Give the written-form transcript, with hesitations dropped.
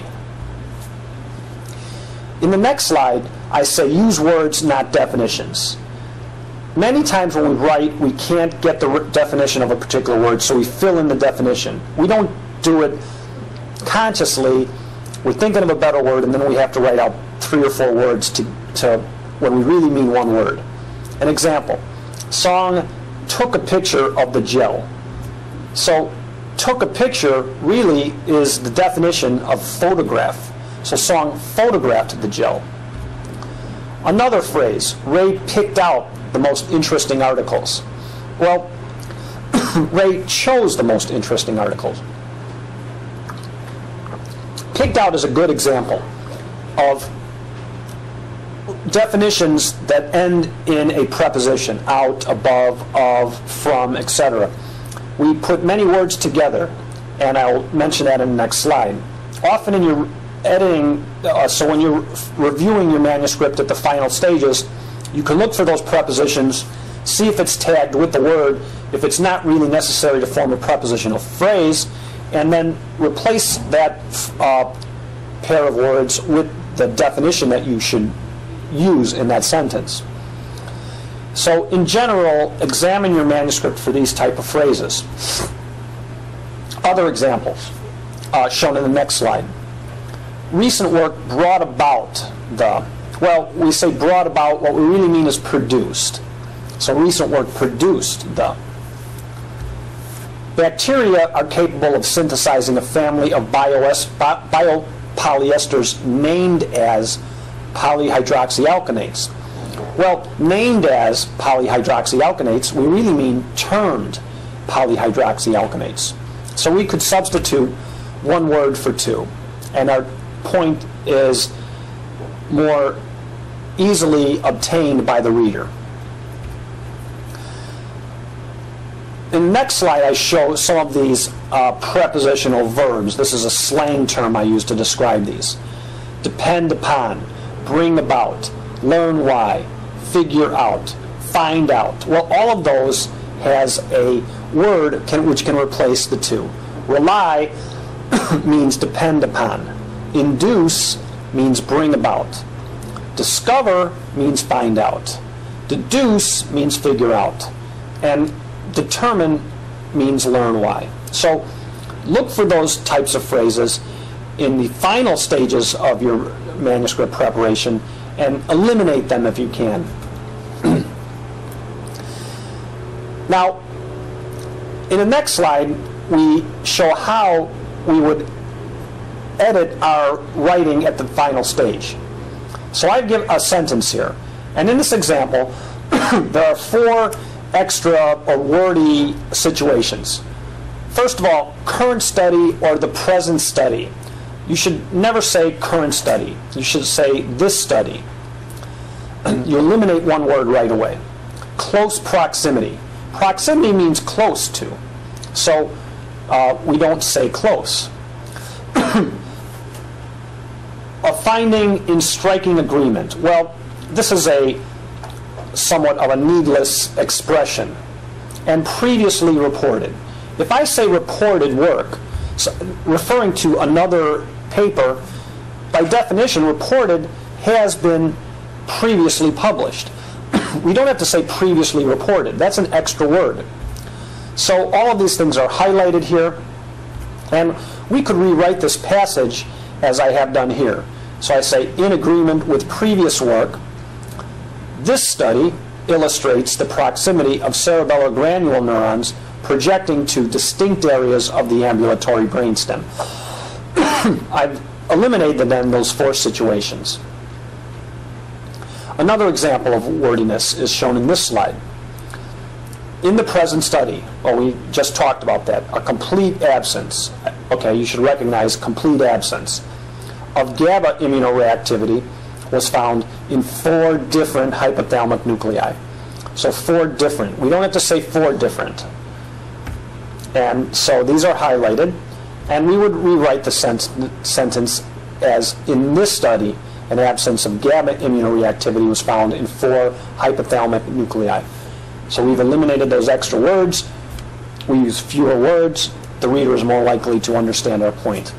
3. In the next slide, I say use words, not definitions. Many times when we write, we can't get the definition of a particular word, so we fill in the definition. We don't do it consciously. We're thinking of a better word, and then we have to write out 3 or 4 words to when we really mean one word. An example, Song took a picture of the gel. So took a picture really is the definition of photograph. So Song photographed the gel. Another phrase, Ray picked out the most interesting articles. Well, Ray chose the most interesting articles. Picked out is a good example of definitions that end in a preposition, out, above, of, from, etc. We put many words together, and I'll mention that in the next slide. Often in your editing, so when you're reviewing your manuscript at the final stages, you can look for those prepositions, see if it's tagged with the word, if it's not really necessary to form a prepositional phrase, and then replace that pair of words with the definition that you should use in that sentence. So in general, examine your manuscript for these type of phrases. Other examples shown in the next slide. Recent work brought about the, well, we say brought about, what we really mean is produced. So recent work produced the. Bacteria are capable of synthesizing a family of biopolyesters named as polyhydroxyalkanates. Well, named as polyhydroxyalkanates, we really mean termed polyhydroxyalkanates. So we could substitute one word for 2, and our point is more easily obtained by the reader. In the next slide, I show some of these prepositional verbs. This is a slang term I use to describe these. Depend upon, bring about, learn why, figure out, find out. Well, all of those has a word which can replace the 2. Rely means depend upon. Induce means bring about. Discover means find out. Deduce means figure out. And determine means learn why. So look for those types of phrases in the final stages of your manuscript preparation and eliminate them if you can. Now, in the next slide, we show how we would edit our writing at the final stage. So I give a sentence here, and in this example, there are 4 extra or wordy situations. First of all, current study or the present study. You should never say current study. You should say this study. You eliminate one word right away. Close proximity. Proximity means close to. So we don't say close. A finding in striking agreement. Well, this is a somewhat of a needless expression. And previously reported. If I say reported work, referring to another paper, by definition, reported has been previously published. We don't have to say previously reported. That's an extra word. So all of these things are highlighted here. And we could rewrite this passage as I have done here. So I say, in agreement with previous work, this study illustrates the proximity of cerebellar granule neurons projecting to distinct areas of the ambulatory brainstem. I've eliminated then those 4 situations. Another example of wordiness is shown in this slide. In the present study, well, we just talked about that, a complete absence, okay, you should recognize complete absence, of GABA immunoreactivity was found in 4 different hypothalamic nuclei. So 4 different. We don't have to say 4 different. And so these are highlighted, and we would rewrite the sentence as, in this study, an absence of GABA immunoreactivity was found in 4 hypothalamic nuclei. So we've eliminated those extra words. We use fewer words. The reader is more likely to understand our point.